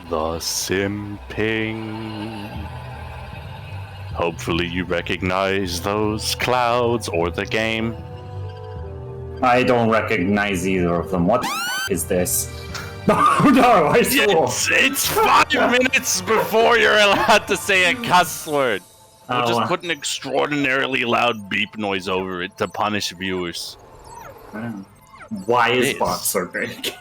The simping. Hopefully you recognize those clouds or the game. I don't recognize either of them. What is this? Oh no, I swore! It's 5 minutes before you're allowed to say a cuss word. We'll just put an extraordinarily loud beep noise over it to punish viewers. Why is Bart so big?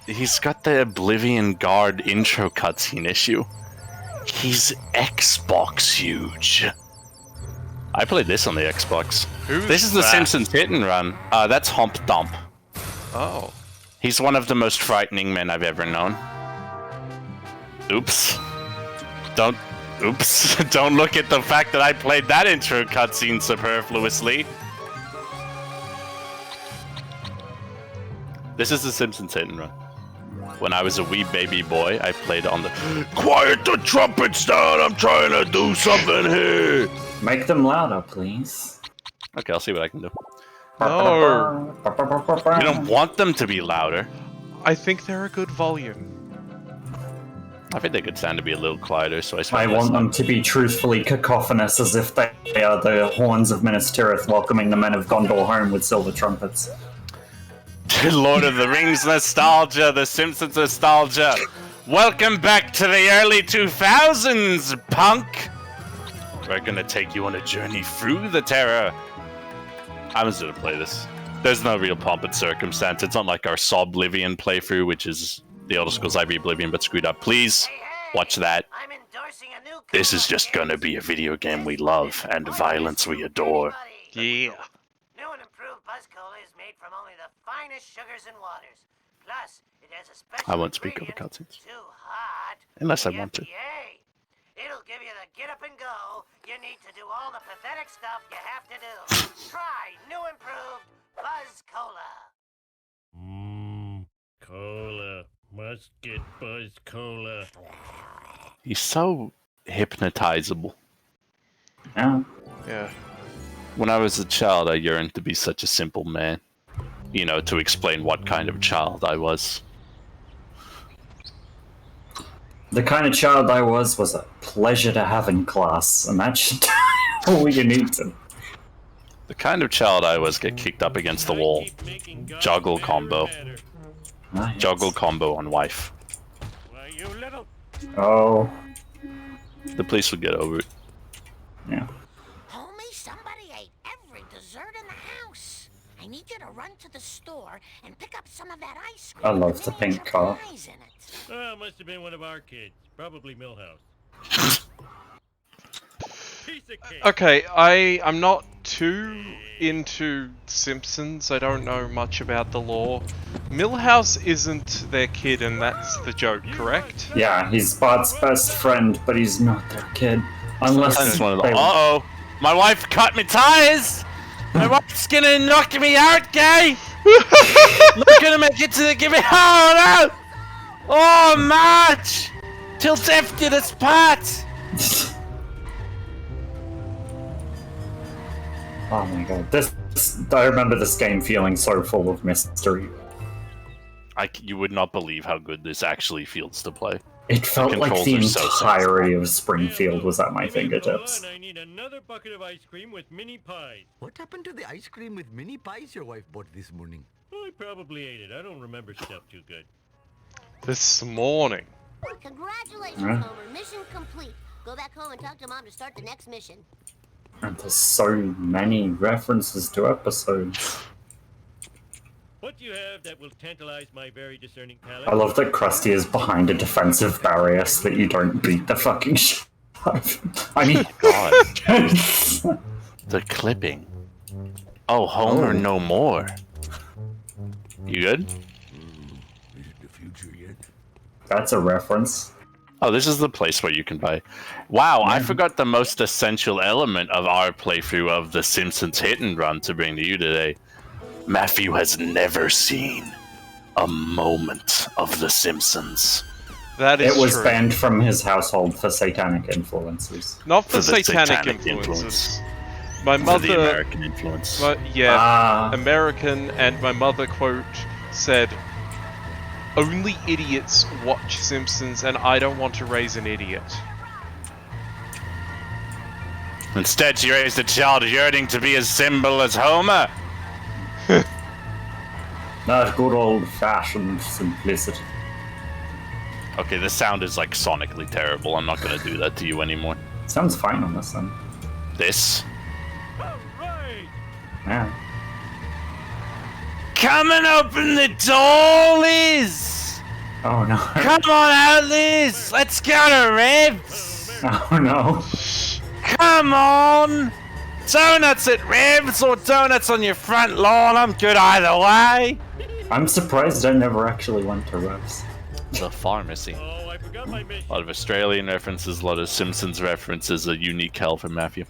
He's got the Oblivion Guard intro cutscene issue. He's Xbox huge. I played this on the Xbox. This is the Simpsons Hit and Run. That's Hump Dump. Oh. He's one of the most frightening men I've ever known. Oops. Don't look at the fact that I played that intro cutscene superfluously. This is the Simpsons Hit and Run. When I was a wee baby boy, I played on the... Quiet the trumpets down! I'm trying to do something here! Make them louder, please. Okay, I'll see what I can do. No! You don't want them to be louder. I think they're a good volume. I think they could stand to be a little quieter, so I want them to be truthfully cacophonous, as if they are the horns of Minas Tirith welcoming the men of Gondor home with silver trumpets. Lord of the Rings nostalgia, the Simpsons nostalgia. Welcome back to the early 2000s, punk! We're gonna take you on a journey through the terror. I'm just gonna play this. There's no real pomp and circumstance. It's not like our Soblivion playthrough, which is the Elder Scrolls IV Oblivion, but screwed up. Please, watch that. This is just gonna be a video game we love, and violence we adore. Yeah. New and improved Buzz Cola is made from only the finest sugars and waters. Plus, it has a special I won't speak over ingredient, cutscenes. too hot. Unless I want to. FDA. It'll give you the get up and go you need to do all the pathetic stuff you have to do. Try new improved Buzz Cola. Cola. Must get Buzz Cola. He's so hypnotizable. Yeah. Yeah. When I was a child, I yearned to be such a simple man. You know, to explain what kind of child I was. The kind of child I was a pleasure to have in class, and that should all you need to. The kind of child I was get kicked up against the wall. Juggle combo. Nice. Juggle combo on wife. Oh. The police would get over it. Yeah. Homie, somebody ate every dessert in the house. I need you to run to the store and pick up some of that ice cream. I love the pink car. Oh, must have been one of our kids. Probably Millhouse. Piece of cake. Okay, I'm not too into Simpsons. I don't know much about the lore. Millhouse isn't their kid, and that's the joke, correct? Yeah, he's Bart's best friend, but he's not their kid. Unless Uh-oh! My wife cut me tires! My wife's gonna knock me out, gay! Not gonna make it to the give me. Oh no! Oh, March! Till death did us part! Oh my god, I remember this game feeling so full of mystery. You would not believe how good this actually feels to play. It felt like the controls are so entirety of Springfield was at my fingertips. I need another bucket of ice cream with mini pies. What happened to the ice cream with mini pies your wife bought this morning? I probably ate it. I don't remember stuff too good. This morning. Congratulations, Huh? Homer. Mission complete. Go back home and talk to Mom to start the next mission. And there's so many references to episodes. What do you have that will tantalize my very discerning palate? I love that Krusty is behind a defensive barrier so that you don't beat the fucking shit out of him. I mean, God. The clipping. Oh, Homer no more. You good? Is it the future yet? that's a reference. Oh, this is the place where you can buy. Wow, I forgot the most essential element of our playthrough of the Simpsons Hit and Run to bring to you today. Matthew has never seen a moment of the Simpsons. That is It was true. banned from his household for satanic influences. Not for For the satanic satanic influences. My For mother... the American influence. Yeah, Ah. American, and my mother, quote, said, only idiots watch Simpsons, and I don't want to raise an idiot. Instead, she raised a child yearning to be as simple as Homer. That good old-fashioned simplicity. Okay, the sound is like sonically terrible. I'm not gonna do that to you anymore. Sounds fine on this then. This. Right. Yeah. Come and open the door, Liz! Oh no. Come on out, Liz! Let's go to Revs! Oh no. Come on! Donuts at Revs or donuts on your front lawn, I'm good either way! I'm surprised I never actually went to Revs. The pharmacy. Oh, I forgot my mission. A lot of Australian references, a lot of Simpsons references, a unique hell for Matthew.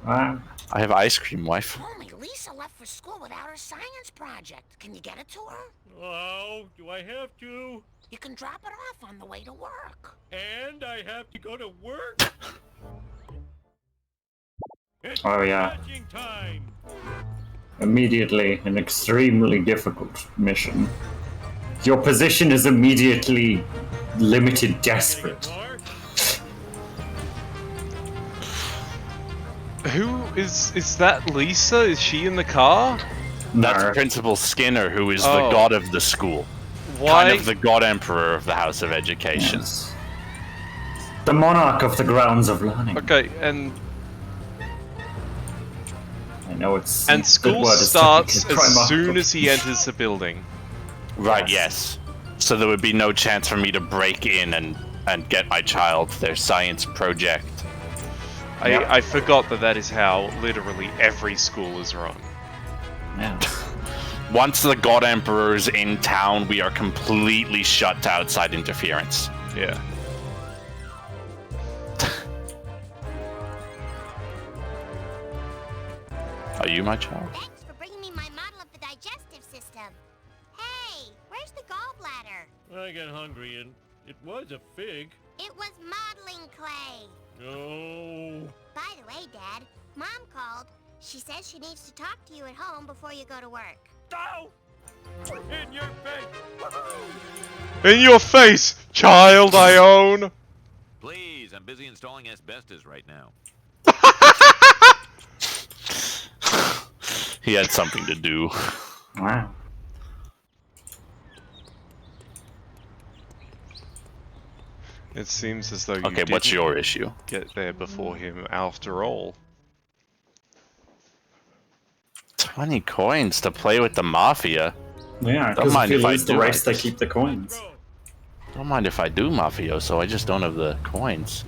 Ah, I have ice cream, wife. Only Lisa left for school without her science project. Can you get it to her? Oh, do I have to? You can drop it off on the way to work. And I have to go to work? It's Oh, yeah. matching time. immediately an extremely difficult mission. Your position is immediately limited desperate. Who is that Lisa? Is she in the car? That's No. Principal Skinner, who is Oh. the god of the school. Why? Kind of the god emperor of the House of Education. Yes. The monarch of the grounds of learning. Okay, and I know it's... the school word is starts technically as primary. soon as he enters the building. Right, yes. So there would be no chance for me to break in and get my child their science project. Yeah. I forgot that is how literally every school is run. Yeah. Once the god emperor is in town, we are completely shut to outside interference. Yeah. Are you my child? Thanks for bringing me my model of the digestive system. Hey, where's the gallbladder? I got hungry and it was a fig. It was modeling clay. No. By the way, Dad, Mom called. She says she needs to talk to you at home before you go to work. Ow! In your face. In your face, child I own! Please, I'm busy installing asbestos right now. He had something to do. Wow. It seems as though you Okay, what's didn't your issue? get there before him after all. 20 coins to play with the Mafia. Yeah, Don't because mind if you if I lose the do race, like they keep the coins. Don't mind if I do Mafioso, I just don't have the coins.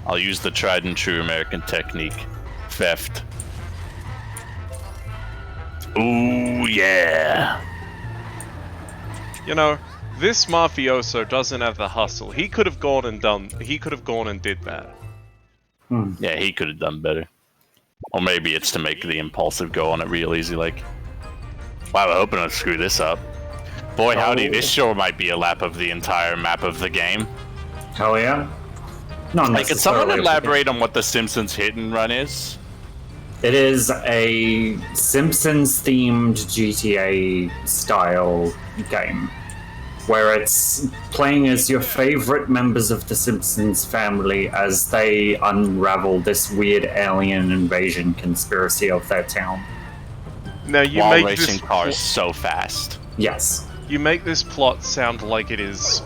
I'll use the tried and true American technique. Theft. Ooh, yeah. You know, this mafioso doesn't have the hustle. He could have gone and did that. Yeah, he could have done better. Or maybe it's to make the impulsive go on it real easy, like... Wow, I hope I don't screw this up. Boy, howdy, this sure might be a lap of the entire map of the game. Hell yeah. Not Like, could someone necessarily. elaborate on what the Simpsons Hit and Run is? It is a Simpsons-themed GTA-style game, where it's playing as your favorite members of the Simpsons family as they unravel this weird alien invasion conspiracy of their town. Now you While make racing this cars so fast. Yes. you make this plot sound like it is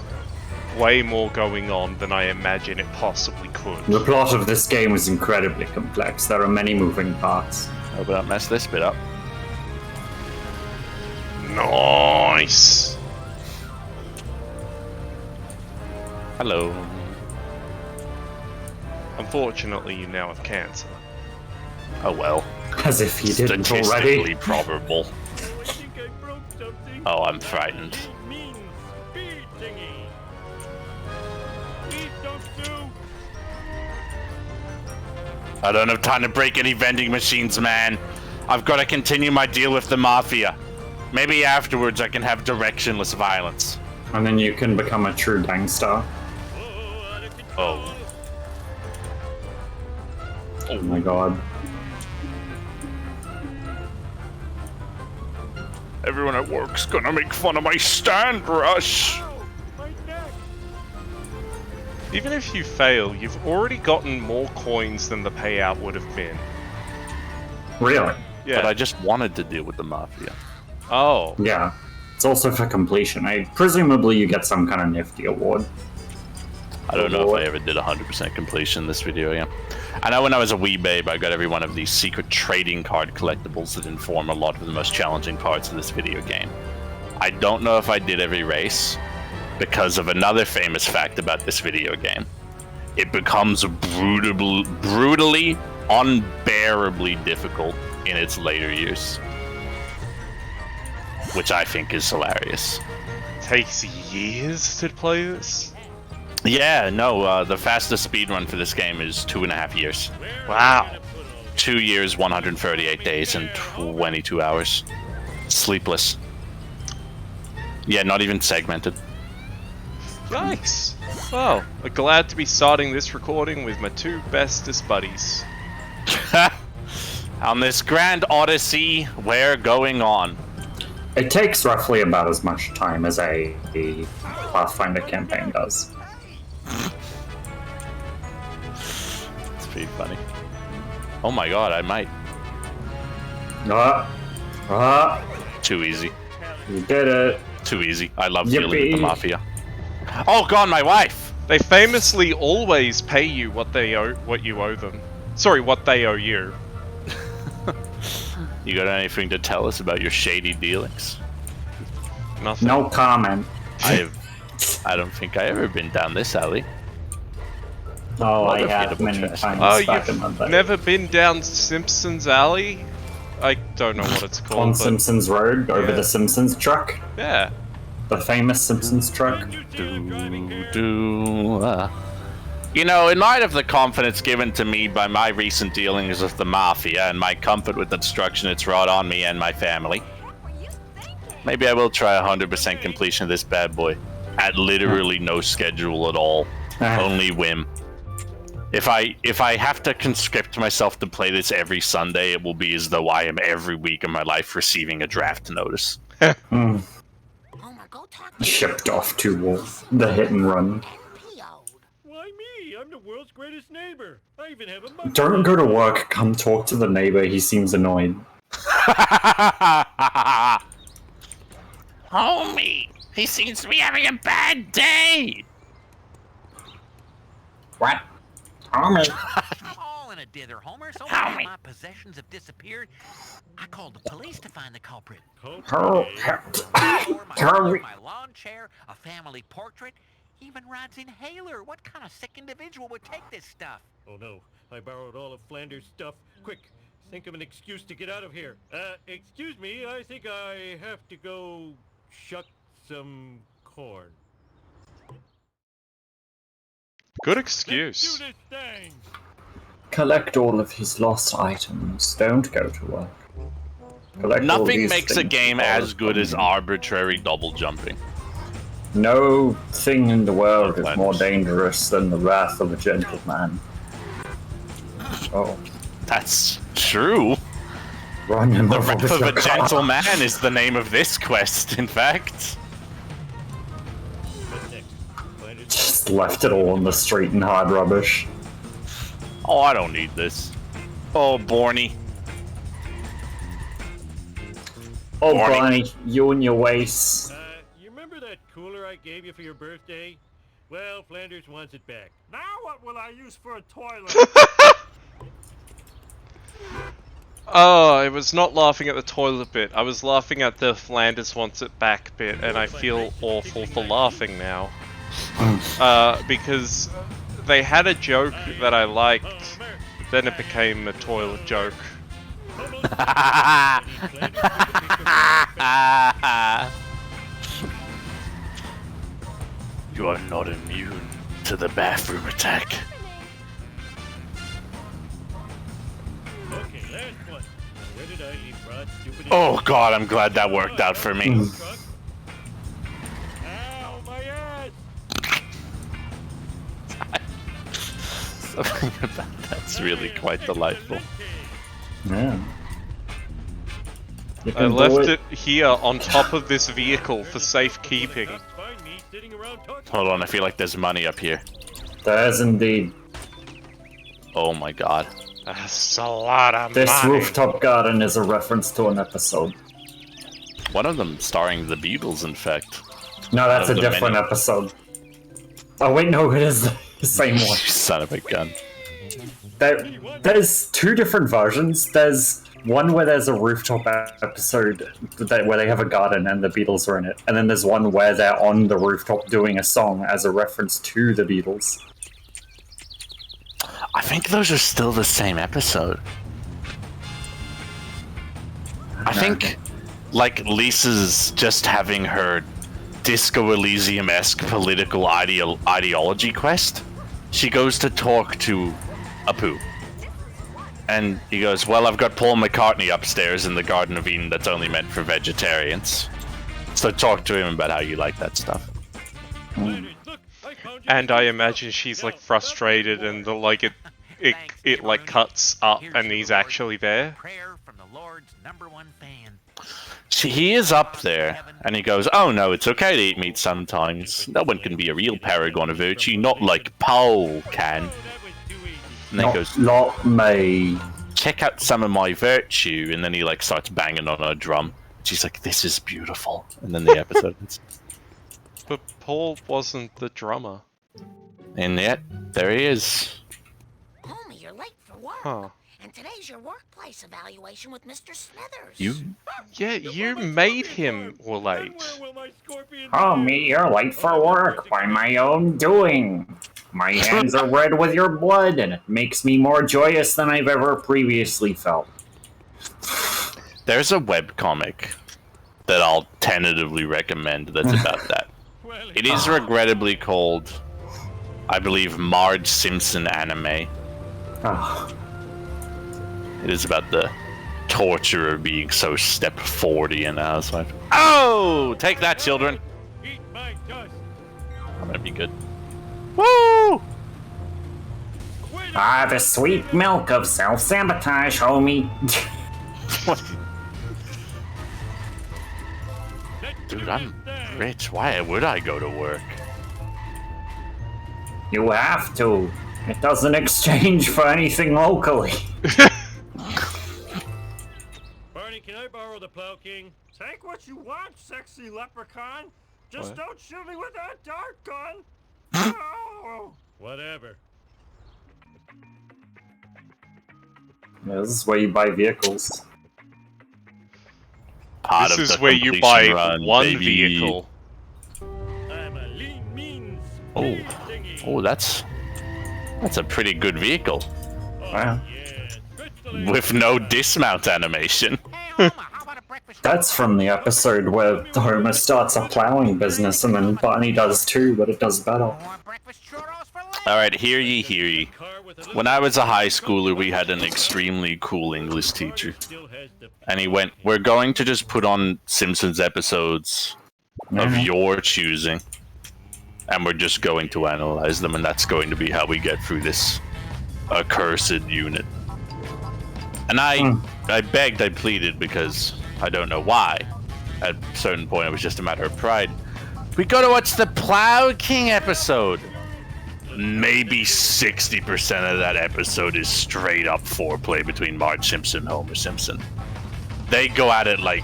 way more going on than I imagine it possibly could. The plot of this game is incredibly complex. There are many moving parts. Hope I don't mess this bit up. Nice. Hello. Unfortunately, you now have cancer. Oh well. As if he didn't Statistically already. probable. I think I broke something. Oh, I'm frightened. Mean speed thingy. Please don't sue. I don't have time to break any vending machines, man. I've got to continue my deal with the Mafia. Maybe afterwards I can have directionless violence. And then you can become a true gangster. Oh, out of control. Oh. Oh my god. Everyone at work's gonna make fun of my stand rush. Even if you fail, you've already gotten more coins than the payout would have been. Really? Yeah. But I just wanted to deal with the Mafia. Oh. Yeah. It's also for completion. Presumably you get some kind of nifty award. I don't know if I ever did 100% completion in this video game. I know when I was a wee babe, I got every one of these secret trading card collectibles that inform a lot of the most challenging parts of this video game. I don't know if I did every race, because of another famous fact about this video game. It becomes brutally, unbearably difficult in its later years. Which I think is hilarious. Takes years to play this? Yeah, no, the fastest speedrun for this game is 2.5 years. Wow. 2 years, 138 days, and 22 hours. Sleepless. Yeah, not even segmented. Yikes. Well, I'm glad to be starting this recording with my two bestest buddies. On this grand odyssey we're going on. It takes roughly about as much time as a Pathfinder campaign does. It's pretty funny. Oh my god, I might. Too easy. You did it. Too easy. I love dealing with the Yippee. Mafia. Oh god, my wife! They famously always pay you what you owe them. Sorry, what they owe you. You got anything to tell us about your shady dealings? Nothing. No comment. I don't think I ever been down this alley. Oh, What I a have beautiful many chest. times Oh, back in the you've day. never been down Simpsons Alley? I don't know what it's called. On but Simpsons Road, over Yeah. the Simpsons truck. yeah. The famous Simpsons truck. You know, in light of the confidence given to me by my recent dealings with the Mafia and my comfort with the destruction it's wrought on me and my family, maybe I will try 100% completion of this bad boy. At literally no schedule at all. Only whim. If I have to conscript myself to play this every Sunday, it will be as though I am every week of my life receiving a draft notice. Mm. Homer, go talk to Shipped off to the hit and run. P.O.'d. Why me? I'm the world's greatest neighbor. I even have a monkey. Don't go to work, come talk to the neighbor, he seems annoyed. Homie, he seems to be having a bad day. What? Homer. I'm all in a dither, Homer. So many of my possessions have disappeared. I called the police to find the culprit. My lawn chair, a family portrait, even Rod's inhaler. What kind of sick individual would take this stuff? Oh no, I borrowed all of Flanders' stuff. Quick, think of an excuse to get out of here. Excuse me, I think I have to go shuck some corn. Good excuse. Let's do this thing! Collect all of his lost items. Don't go to work. Collect all Nothing these makes a things game all as of good them. as arbitrary double jumping. No thing in the world is Flanders. more dangerous than the wrath of a gentleman. Oh, That's true. run him The over Wrath with of your a car. Gentleman is the name of this quest, in fact. What's next? Flanders? Just left it all on the street in hard rubbish. Oh, I don't need this. Oh, Borny. Oh, Barney. Barney, you and your waist. You remember that cooler I gave you for your birthday? Well, Flanders wants it back. Now what will I use for a toilet? Oh, I was not laughing at the toilet bit. I was laughing at the Flanders wants it back bit, and I feel awful for laughing now. Because they had a joke that I liked, then it became a toilet joke. You are not immune to the bathroom attack. Okay, last one. Where did I leave Rod? Stupid Oh god, I'm glad that worked out for me. Ow, my ass! Something about that's really quite delightful. Yeah. You I can do left it here on top of this vehicle for safekeeping. That's fine, me sitting around talking. Hold on, I feel like there's money up here. There is indeed. Oh my god. That's a lot of This money. rooftop garden is a reference to an episode. One of them starring the Beatles, in fact. No, that's a Of the different many. episode. Oh wait, no, it is the same one. Son of a gun. There's two different versions. There's one where there's a rooftop episode where they have a garden and the Beatles are in it, and then there's one where they're on the rooftop doing a song as a reference to the Beatles. I think those are still the same episode. I think, like, Lisa's just having her Disco Elysium-esque political ideology quest. She goes to talk to Apu. And he goes, well, I've got Paul McCartney upstairs in the Garden of Eden that's only meant for vegetarians. So talk to him about how you like that stuff. And I imagine she's like frustrated and it like cuts up and he's actually there. Prayer from the Lord's #1 fan. He is up there, and he goes, oh no, it's okay to eat meat sometimes. No one can be a real paragon of virtue, not like Paul can. And then he goes, Not me. check out some of my virtue, and then he like starts banging on a drum. She's like, this is beautiful. And then the episode ends. But Paul wasn't the drummer. And yet, there he is. Homie, you're late for work. Huh. And today's your workplace evaluation with Mr. Smithers. You? Yeah, you made him late. Homie, you're late for work by my own doing. My hands are red with your blood, and it makes me more joyous than I've ever previously felt. There's a webcomic that I'll tentatively recommend that's about that. It is regrettably called, I believe, Marge Simpson Anime. Oh. It is about the torture of being so step 40 in a housewife. Oh! Take that, children! Eat my dust. I'm gonna be good. Woo! Ah, the sweet milk of self-sabotage, homie. Dude, I'm rich. Why would I go to work? You have to. It doesn't exchange for anything locally. Barney, can I borrow the Plow King? Take what you want, sexy leprechaun. Just What? don't shoot me with that dart gun. Oh, whatever. This is where you buy vehicles. Part This of is the where you completion buy run, one baby. vehicle. I'm a lean, mean Oh, speed thingy. oh, that's a pretty good vehicle Wow. Yeah, stretch the legs. with no dismount animation. Hey, Homer, how about a breakfast? That's from the episode where Homer starts a plowing business, and then Barney does too, but it does better. More breakfast churros for lunch. All right, hear ye, hear ye. Car with a little When I was a high schooler, we had an extremely cool English teacher, still has the and he went, "We're going to just put on Simpsons episodes of your choosing, and we're just going to analyze them, and that's going to be how we get through this accursed unit." And I begged, I pleaded, because I don't know why. At a certain point, it was just a matter of pride. We go to watch the Plow King episode. Maybe 60% of that episode is straight up foreplay between Marge Simpson and Homer Simpson. They go at it like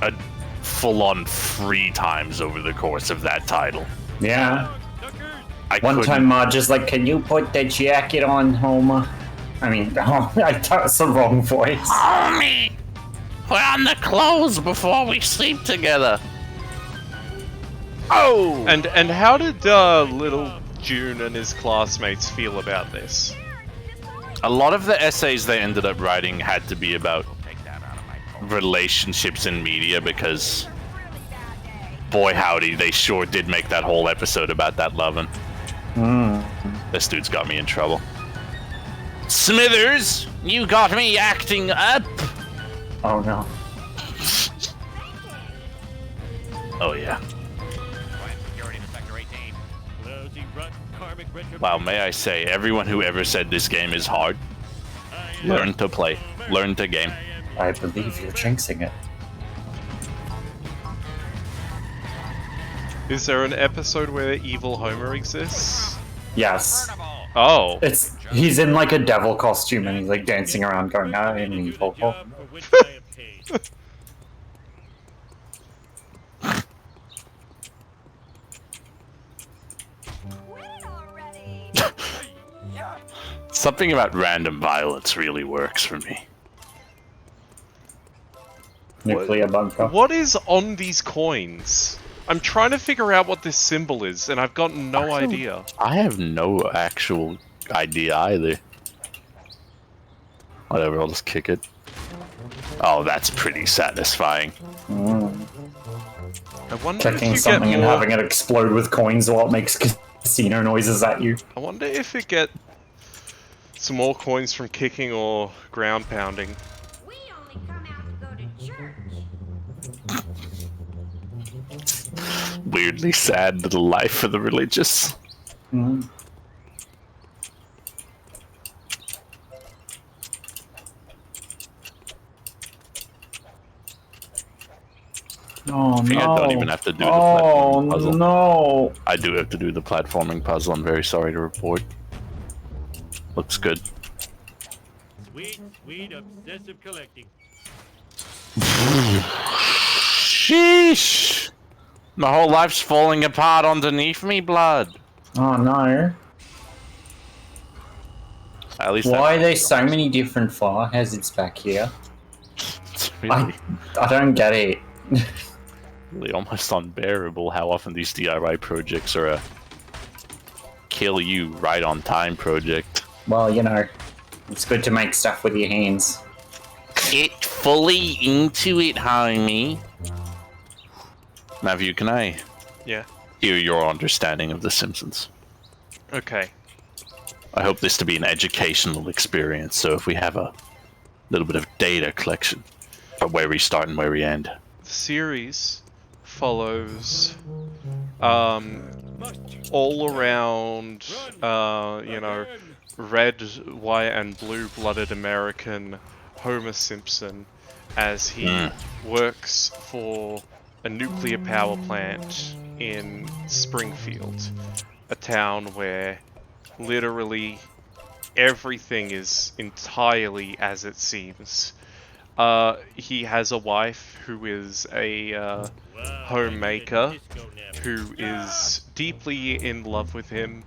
a full-on 3 times over the course of that title. Yeah. I One couldn't- time Marge is like, can you put the jacket on, Homer? I mean, that's the wrong voice. Homie, put on the clothes before we sleep together. Oh! And how did little June and his classmates feel about this? A lot of the essays they ended up writing had to be about relationships in media because, boy howdy, they sure did make that whole episode about that lovin'. This dude's got me in trouble. Smithers, you got me acting up. Oh no. Oh yeah. Security to Sector 18. lousy rut karmic retribution. Wow, may I say, everyone who ever said this game is hard, learn to play, learn to game. I believe you're jinxing it. Is there an episode where evil Homer exists? Yes. Oh. He's in like a devil costume and he's like dancing around going, "I am evil." For which I am paid. Something about random violence really works for me. Nuclear bunker. What is on these coins? I'm trying to figure out what this symbol is, and I've got no idea. I have no actual idea either. Whatever, I'll just kick it. Oh, that's pretty satisfying. I wonder if Kicking you something get and more... having it explode with coins while it makes casino noises at you. I wonder if you get some more coins from kicking or ground pounding. We only come out to go to church. Weirdly sad little life for the religious. Mm. Oh, I think no. I don't even have to do the platforming puzzle. No. I do have to do the platforming puzzle, I'm very sorry to report. Looks good. Sweet, sweet, obsessive collecting. Sheesh! My whole life's falling apart underneath me, blood. Oh no. At least Why are there so many different fire hazards back here? It's really, I don't get it. really almost unbearable how often these DIY projects are a kill you right on time project. Well, you know, it's good to make stuff with your hands. Get fully into it, homie. Matthew, can I Yeah. hear your understanding of The Simpsons? Okay. I hope this to be an educational experience, so if we have a little bit of data collection of where we start and where we end. The series follows all around, you know, red, white, and blue-blooded American Homer Simpson as he works for a nuclear power plant in Springfield, a town where literally everything is entirely as it seems. He has a wife who is a homemaker who is deeply in love with him.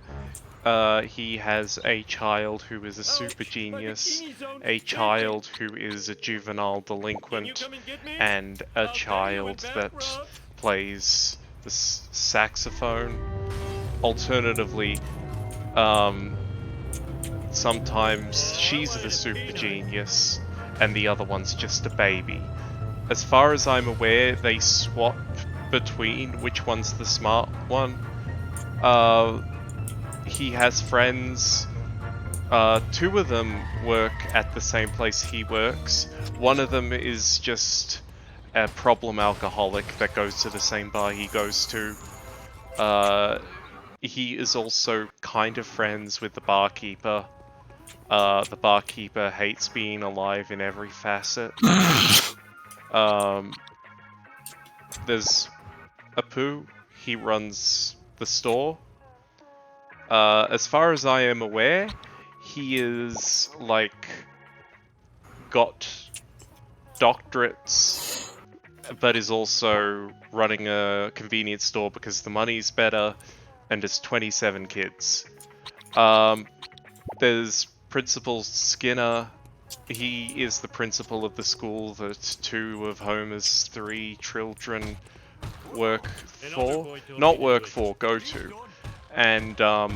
He has a child who is a super genius, a child who is a juvenile delinquent, and a child that plays the saxophone. Alternatively, sometimes she's the super genius and the other one's just a baby. As far as I'm aware, they swap between which one's the smart one. He has friends. Two of them work at the same place he works. One of them is just a problem alcoholic that goes to the same bar he goes to. He is also kind of friends with the barkeeper. The barkeeper hates being alive in every facet. There's Apu. He runs the store. As far as I am aware, he is, like, got doctorates, but is also running a convenience store because the money's better, and has 27 kids. There's Principal Skinner. He is the principal of the school that two of Homer's 3 children work for. Not work for, go to. And, Out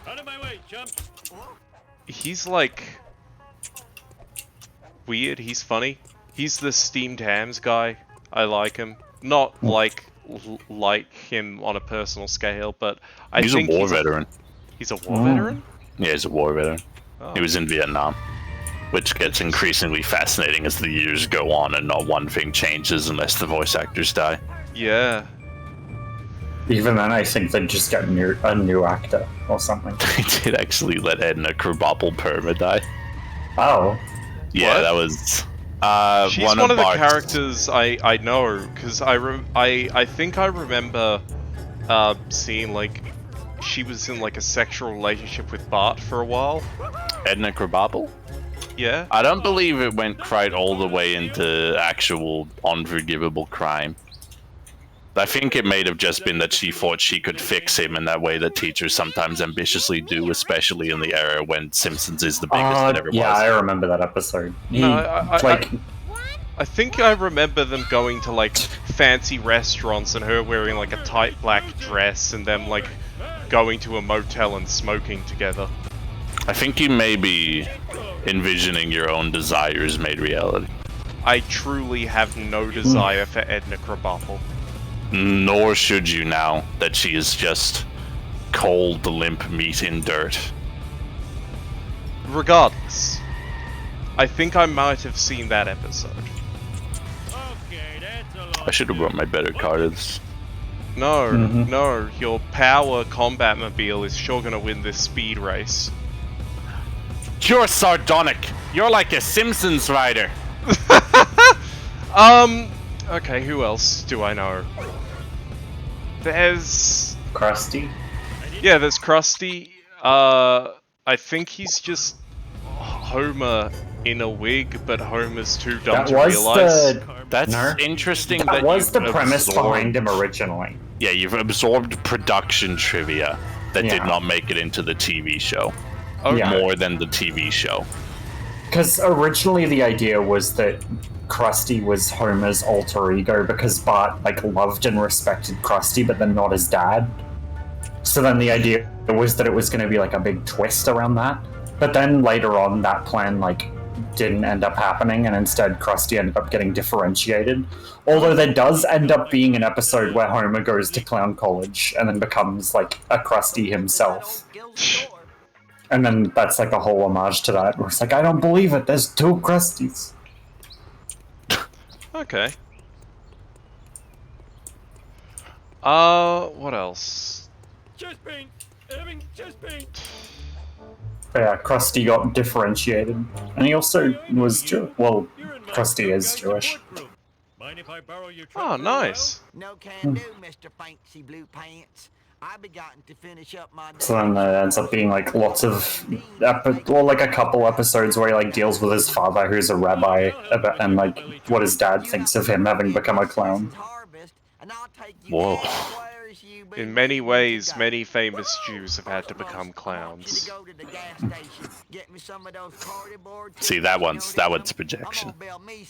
of my way, chump. he's like weird, he's funny. He's the steamed hams guy. I like him. Not like him on a personal scale, but I He's think a war veteran. He's a war veteran? Yeah, he's a war veteran. Oh. He was in Vietnam, which gets increasingly fascinating as the years go on and not one thing changes unless the voice actors die. Yeah. Even then, I think they'd just get a new actor or something. They did actually let Edna Krabappel Perma die. Oh. Yeah, What? that was She's one one of the Bart's- characters I know, because I think I remember scene, like, she was in, like, a sexual relationship with Bart for a while. Edna Krabappel? Yeah? I don't believe it went quite all the way into actual unforgivable crime. I think it may have just been that she thought she could fix him in that way that teachers sometimes ambitiously do, especially in the era when Simpsons is the biggest that ever Yeah, was. I remember that episode. No, I I think I remember them going to, like, fancy restaurants and her wearing, like, a tight black dress and them, like, going to a motel and smoking together. I think you may be envisioning your own desires made reality. I truly have no desire for Edna Krabappel. Nor should you now that she is just cold, limp meat in dirt. Regardless, I think I might have seen that episode. Okay, that's a lot. I should have brought my better cards. No, no, your power combat mobile is sure gonna win this speed race. You're sardonic. You're like a Simpsons rider. Okay, who else do I know? There's... Krusty? Yeah, there's Krusty. I think he's just Homer in a wig, but Homer's too dumb That to was realize. That's interesting. That was the you've premise absorbed- behind him originally. Yeah, you've absorbed production trivia that did Yeah. not make it into the TV show. Okay. Yeah. More than the TV show. Because originally the idea was that Krusty was Homer's alter ego because Bart like loved and respected Krusty, but then not his dad. So then the idea was that it was going to be like a big twist around that. But then later on, that plan like didn't end up happening, and instead Krusty ended up getting differentiated. Although there does end up being an episode where Homer goes to clown college and then becomes like a Krusty himself. And then that's like a whole homage to that, where it's like, I don't believe it, there's two Krusties. Okay. What else? Chest pain! Having chest pain! But yeah, Krusty got differentiated. And he also was Jewish. Well, You're in my Krusty is Guy Jewish. support group. Mind if I borrow your truck Oh, for a while? nice. No can do, Mr. Fancy Blue Pants. I begotten to finish up my So then there ends up being like lots of, like a couple episodes where he like deals with his father, who's a rabbi, and like what his dad thinks of him having become a clown. Whoa. In many ways, many famous Jews have had to become clowns. See, that one's projection.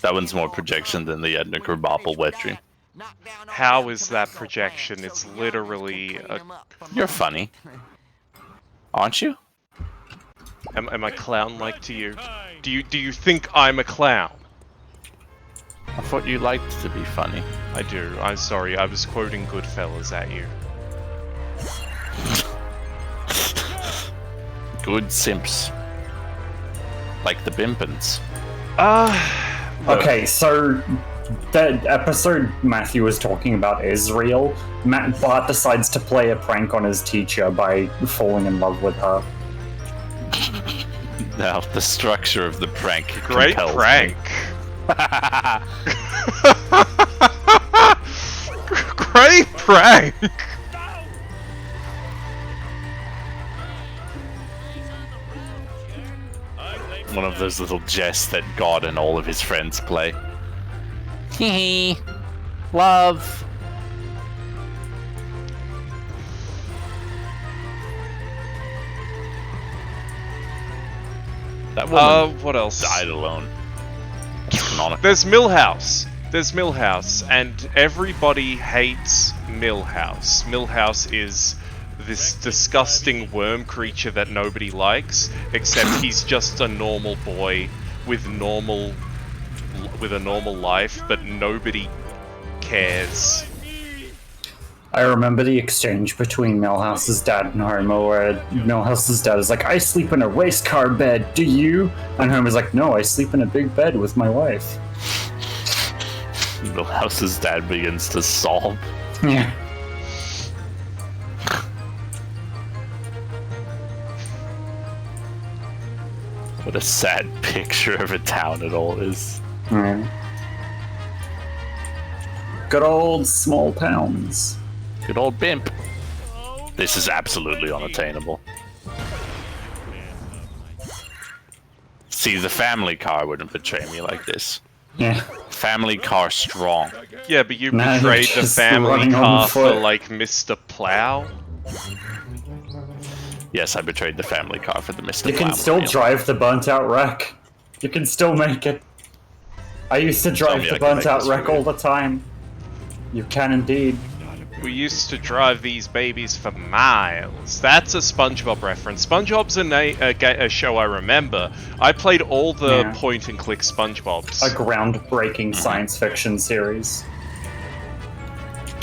That one's more projection than the Edna Krabappel wet dream. How is that projection? It's literally a... You're funny. Aren't you? Am I clown-like to you? Do you think I'm a clown? I thought you liked to be funny. I do. I'm sorry. I was quoting Goodfellas at you. Good simps. Like the Bimpins. Okay, so the episode Matthew was talking about is real. Bart decides to play a prank on his teacher by falling in love with her. Now, the structure of the prank Great compels prank. me. Great prank. One of those little jests that God and all of his friends play. Hee love. That woman What else? died alone. That's canonical. There's Millhouse. There's Millhouse, and everybody hates Millhouse. Millhouse is this disgusting worm creature that nobody likes, except he's just a normal boy with a normal life, but nobody cares. I remember the exchange between Milhouse's dad and Homer, where Milhouse's dad is like, I sleep in a race car bed, do you? And Homer's like, no, I sleep in a big bed with my wife. Milhouse's dad begins to sob. Yeah. What a sad picture of a town it all is. Good old small towns. Good old Bimp. This is absolutely unattainable. See, the family car wouldn't betray me like this. Yeah. Family car strong. Yeah, but you Now you're betrayed the just family running on car for, foot. like, Mr. Plow. Yes, I betrayed the family car for the Mr. You can Plow still mobile. drive the burnt out wreck. You can still make it. I used to drive me I the can burnt make out this wreck for you. all the time. You can indeed. We used to drive these babies for miles. That's a SpongeBob reference. SpongeBob's a show I remember. I played all the Yeah. point-and-click SpongeBobs. A groundbreaking science fiction series.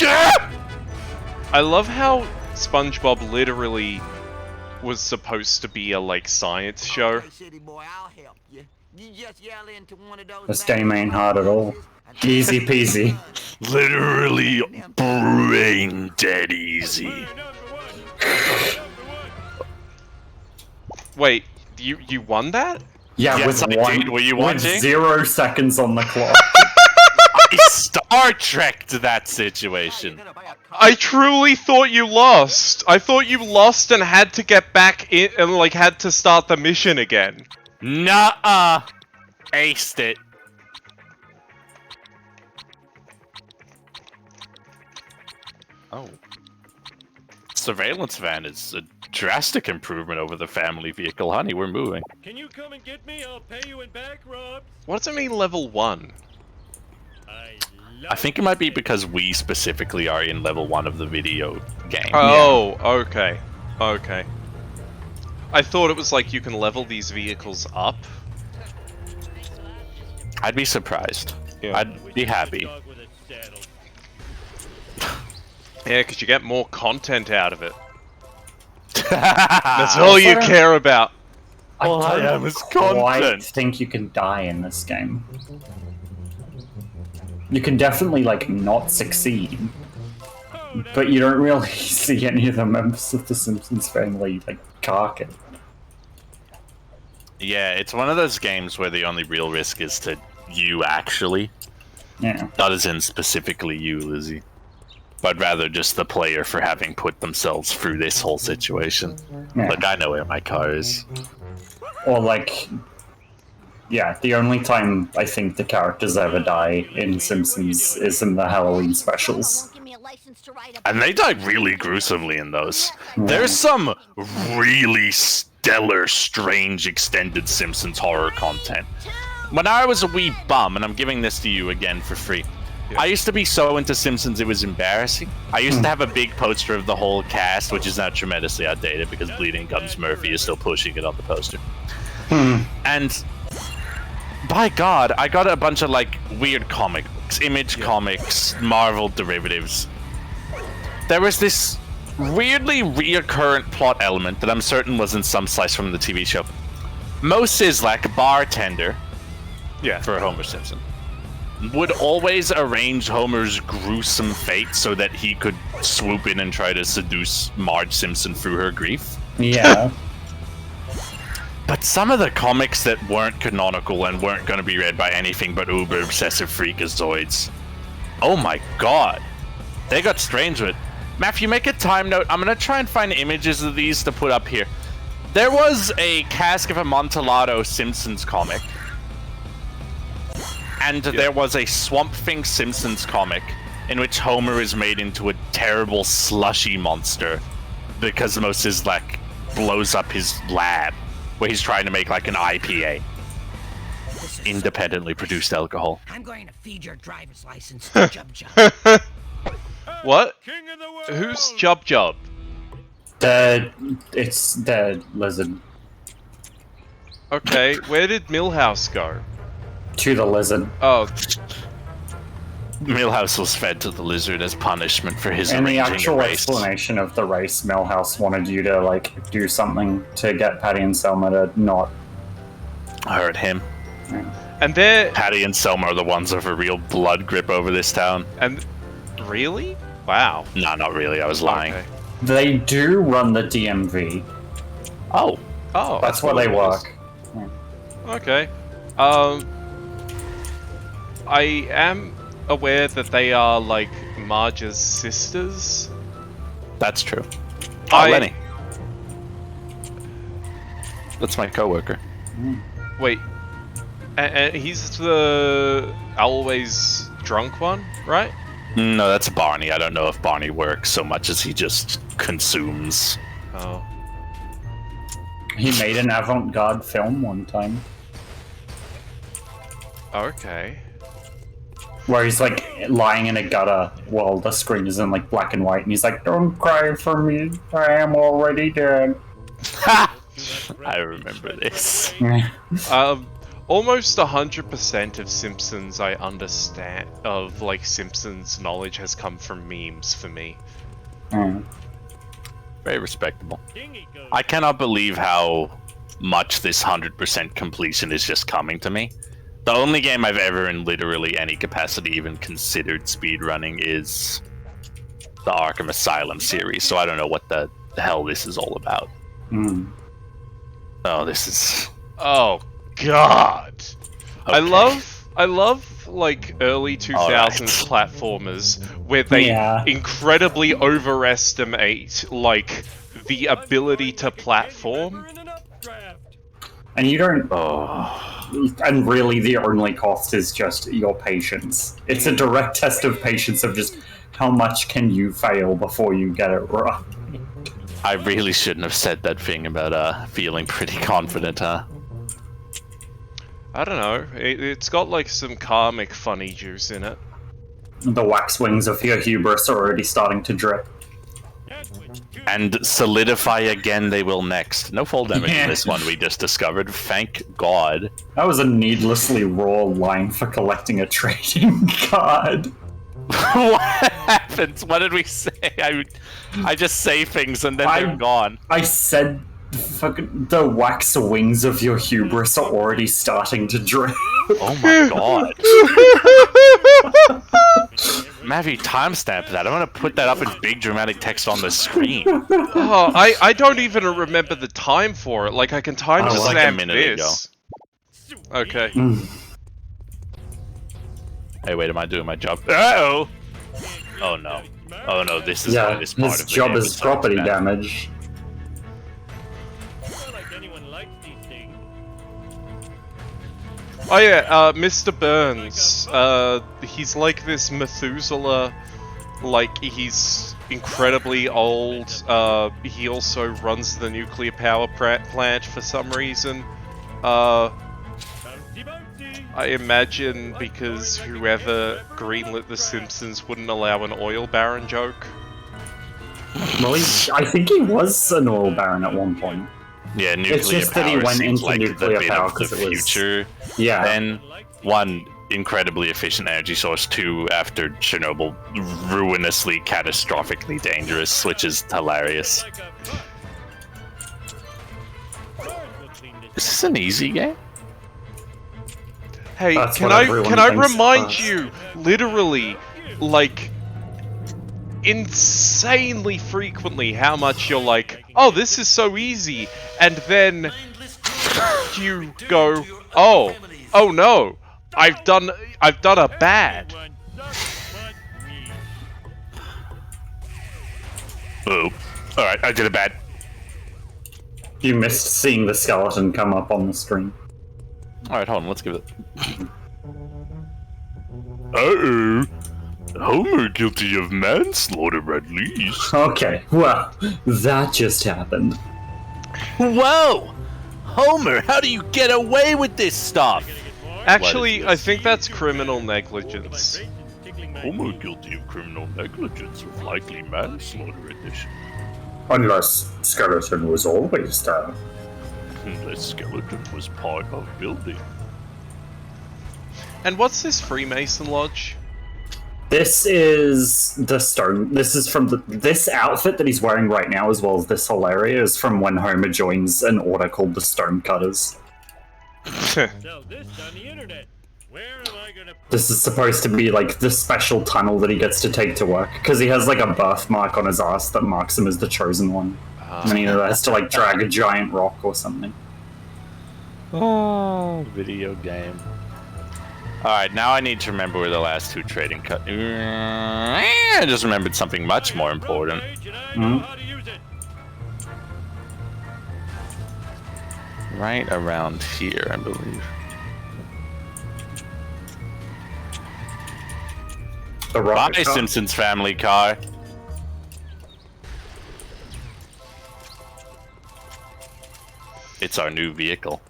I love how SpongeBob literally was supposed to be a, like, science show. City boy, I'll help you. You just yell into one of those. This game ain't hard at all. Easy peasy. Literally brain dead easy. Wait, you won that? Yeah, Yes, with I one, did. Were you with watching? 0 seconds on the clock. I Star Trekked that situation. I truly thought you lost. I thought you lost and had to get back in and, like, had to start the mission again. Nuh-uh. Aced it. Oh. Surveillance van is a drastic improvement over the family vehicle. Honey, we're moving. Can you come and get me? I'll pay you in back rubs. What does it mean level 1? I think it might be because we specifically are in level 1 of the video game. Oh, okay. Okay. I thought it was like you can level these vehicles up. I'd be surprised. Yeah. I'd be happy. Dog with a saddle. Yeah, because you get more content out of it. That's all you care about. All I don't am is quite content. think you can die in this game. You can definitely, like, not succeed. But you don't really see any of the members of the Simpsons family, like, carking. Yeah, it's one of those games where the only real risk is to you, actually. Yeah. Not as in specifically you, Lizzie. But rather just the player for having put themselves through this whole situation. Yeah. Like, I know where my car is. Or, like... Yeah, the only time I think the characters ever die in Simpsons is in the Halloween specials. Give me a license to ride a And they die really gruesomely in those. There's some really stellar, strange, extended Simpsons horror content. When I was a wee bum, and I'm giving this to you again for free, I used to be so into Simpsons it was embarrassing. I used to have a big poster of the whole cast, which is now tremendously outdated because Bleeding Gums Murphy is still pushing it on the poster. And by God, I got a bunch of, like, weird comic books, Image Comics, Marvel derivatives. There was this weirdly recurrent plot element that I'm certain was in some slice from the TV show. Mo Sizlak, bartender, for Homer Simpson, would always arrange Homer's gruesome fate so that he could swoop in and try to seduce Marge Simpson through her grief. Yeah. But some of the comics that weren't canonical and weren't going to be read by anything but uber obsessive freakazoids, oh my God, they got strange with it. Matthew, make a time note. I'm going to try and find images of these to put up here. There was a Cask of Amontillado Simpsons comic, and there was a Swamp Thing Simpsons comic in which Homer is made into a terrible slushy monster because Moses like blows up his lab where he's trying to make like an IPA, independently produced alcohol. I'm going to feed your driver's license to Jub Jub. What? King of the world. Who's Jub Jub? It's the lizard. Okay, where did Millhouse go? To the lizard. Oh, Milhouse was fed to the lizard as punishment for his And the arranging a actual race. explanation of the race, Milhouse wanted you to, like, do something to get Patty and Selma to not... Hurt him. and they're... Patty and Selma are the ones with a real blood grip over this town. And... Really? Wow. No, not really. I was lying. Okay. They do run the DMV. Oh. Oh. That's where they what it work. Okay. I am aware that they are, like, Marge's sisters. That's true. Oh, Lenny. That's my coworker. Wait. And he's the always drunk one, right? No, that's Barney. I don't know if Barney works so much as he just consumes. Oh. He made an avant-garde film one time. Okay. Where he's like lying in a gutter while the screen is in like black and white, and he's like, "Don't cry for me, I am already dead." Ha! I remember this. Almost 100% of Simpsons I understand, of like Simpsons knowledge has come from memes for me. Very respectable. I cannot believe how much this 100% completion is just coming to me. The only game I've ever in literally any capacity even considered speedrunning is the Arkham Asylum series, so I don't know what the hell this is all about. Oh, this is... Oh, God! Okay. I love like early 2000s platformers where they incredibly overestimate like the ability to platform. And you don't... And really the only cost is just your patience. It's a direct test of patience of just how much can you fail before you get it right. I really shouldn't have said that thing about feeling pretty confident, huh? I don't know. It's got like some karmic funny juice in it. The wax wings of your hubris are already starting to drip. And solidify again they will next. No fall damage in this one we just discovered, thank God. That was a needlessly raw line for collecting a trading card. What happens? What did we say? I just say things and then they're gone. I said fucking the wax wings of your hubris are already starting to drip. Oh my God. Mavi, timestamp that. I'm gonna put that up in big dramatic text on the screen. Oh, I don't even remember the time for it. Like I can time stamp like a minute this. Okay. Hey, wait, am I doing my job? Uh-oh! Oh no. Oh no, this is why this part his of the job game is so property bad. damage. Oh yeah, Mr. Burns. He's like this Methuselah. Like he's incredibly old. He also runs the nuclear power plant for some reason. I imagine because whoever greenlit The Simpsons wouldn't allow an oil baron joke. Well, I think he was an oil baron at one point. Yeah, nuclear It's just power that he went seems into like nuclear the bit power of the 'cause it was- future. Yeah. Then, one, incredibly efficient energy source. Two, after Chernobyl, ruinously, catastrophically dangerous, which is hilarious. Is this an easy game? Hey, That's can what I everyone thinks remind first. you, literally, like, insanely frequently how much you're like, oh, this is so easy, and then you go, oh no, I've done a bad. Oh, alright, I did a bad. You missed seeing the skeleton come up on the screen. Alright, hold on, let's give it... Uh-oh! Homer guilty of manslaughter at least. Okay, well, that just happened. Whoa! Homer, how do you get away with this stuff? Actually, I think that's criminal negligence. Homer guilty of criminal negligence with likely manslaughter edition. Unless skeleton was always there. Unless skeleton was part of building. And what's this Freemason Lodge? This is the stone. This is from this outfit that he's wearing right now, as well as this whole area, is from when Homer joins an order called the Stonecutters. This is supposed to be like the special tunnel that he gets to take to work, because he has like a birthmark on his ass that marks him as the chosen one. And then he has to like drag a giant rock or something. Oh, video game. Alright, now I need to remember where the last two trading cut. I just remembered something much more important. Right around here, I believe. The rocket Bye, car. Simpsons family car. It's our new vehicle.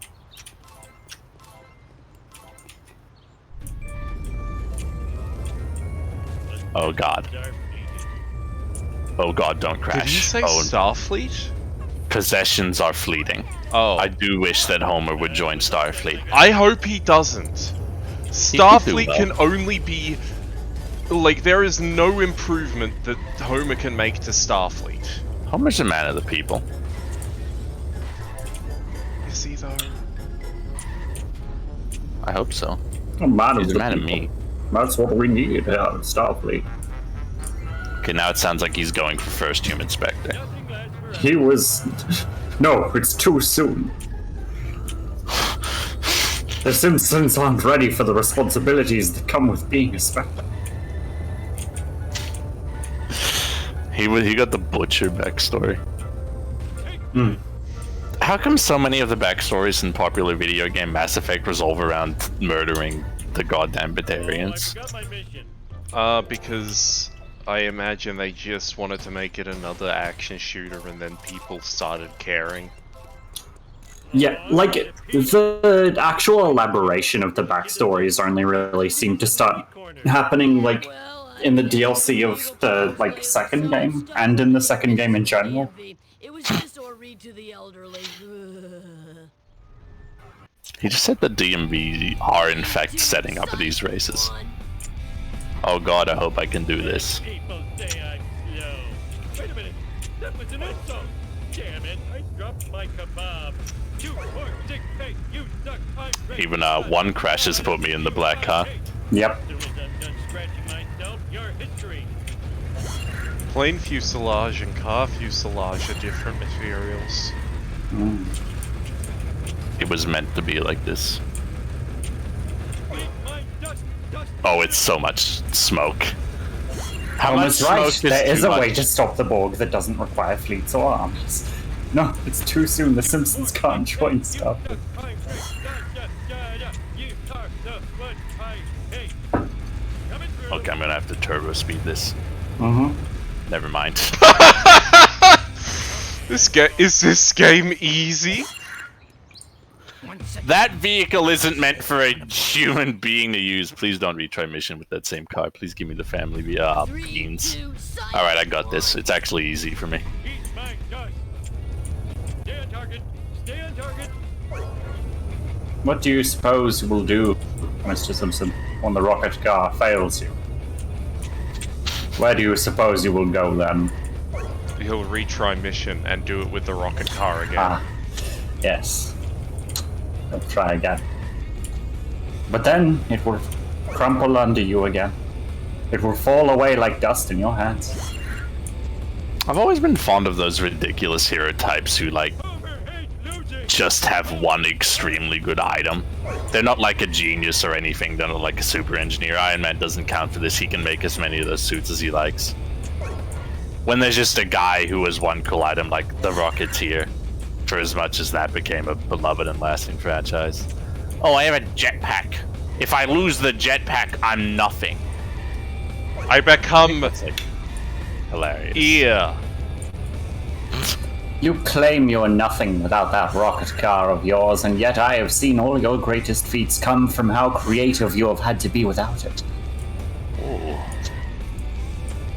Oh god. Oh god, don't crash. Did you say oh, Starfleet? Possessions are fleeting. Oh. I do wish that Homer would join Starfleet. I hope he doesn't. Starfleet can only be... Like, there is no improvement that Homer can make to Starfleet. Homer's a man of the people. Is he, though? I hope so. A man of He's a the man of people. me. That's what we need out of Starfleet. Okay, now it sounds like he's going for first human Spectre. He was... No, it's too soon. The Simpsons aren't ready for the responsibilities that come with being a Spectre. He got the Butcher backstory. How come so many of the backstories in popular video game Mass Effect revolve around murdering the goddamn Batarians? Because I imagine they just wanted to make it another action shooter and then people started caring. Yeah, like, the actual elaboration of the backstories only really seemed to start happening, like, in the DLC of the, like, second game, and in the second game in general. It was just or read to the elderly. He just said the DMV are in fact setting up these races. Oh god, I hope I can do this. People say I'm slow. Wait a minute, that was an insult. Damn it, I dropped my kebab. 2, 4, 6, 8, you suck. I'm ready. Even one crash has put me in the black car. Yep. As soon as I'm done scratching myself, your history. Plane fuselage and car fuselage are different materials. It was meant to be like this. Oh, it's so much smoke. How much Homer's right. smoke There is too a way much? to stop the Borg that doesn't require fleets or armies. No, it's too soon. The Simpsons can't join Starfleet. Okay, I'm gonna have to turbo speed this. Never mind. Is this game easy? That vehicle isn't meant for a human being to use. Please don't retry mission with that same car. Please give me the family beans. Alright, I got this. It's actually easy for me. Stay on target. Stay on target. What do you suppose you will do, Mr. Simpson, when the rocket car fails you? Where do you suppose you will go then? He'll retry mission and do it with the rocket car again. Ah, yes. I'll try again. But then it will crumple under you again. It will fall away like dust in your hands. I've always been fond of those ridiculous hero types who, like, just have one extremely good item. They're not like a genius or anything, they're not like a super engineer. Iron Man doesn't count for this, he can make as many of those suits as he likes. When there's just a guy who has one cool item like the Rocketeer, for as much as that became a beloved and lasting franchise. Oh, I have a jetpack. If I lose the jetpack, I'm nothing. I become... That's like hilarious. Yeah. You claim you're nothing without that rocket car of yours, and yet I have seen all your greatest feats come from how creative you have had to be without it. Oh.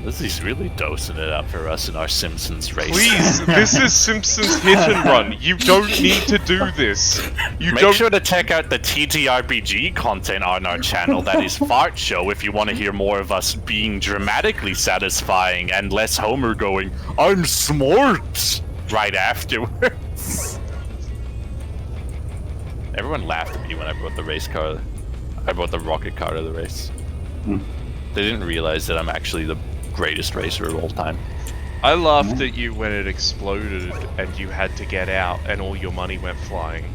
This is really dosing it up for us in our Simpsons race. Please, this is Simpsons Hit and Run. You don't need to do this. Make sure to check out the TTRPG content on our channel. That is Fart Show if you want to hear more of us being dramatically satisfying and less Homer going, I'm smart, right afterwards. Everyone laughed at me when I brought the race car. I brought the rocket car to the race. They didn't realize that I'm actually the greatest racer of all time. I laughed at you when it exploded and you had to get out and all your money went flying.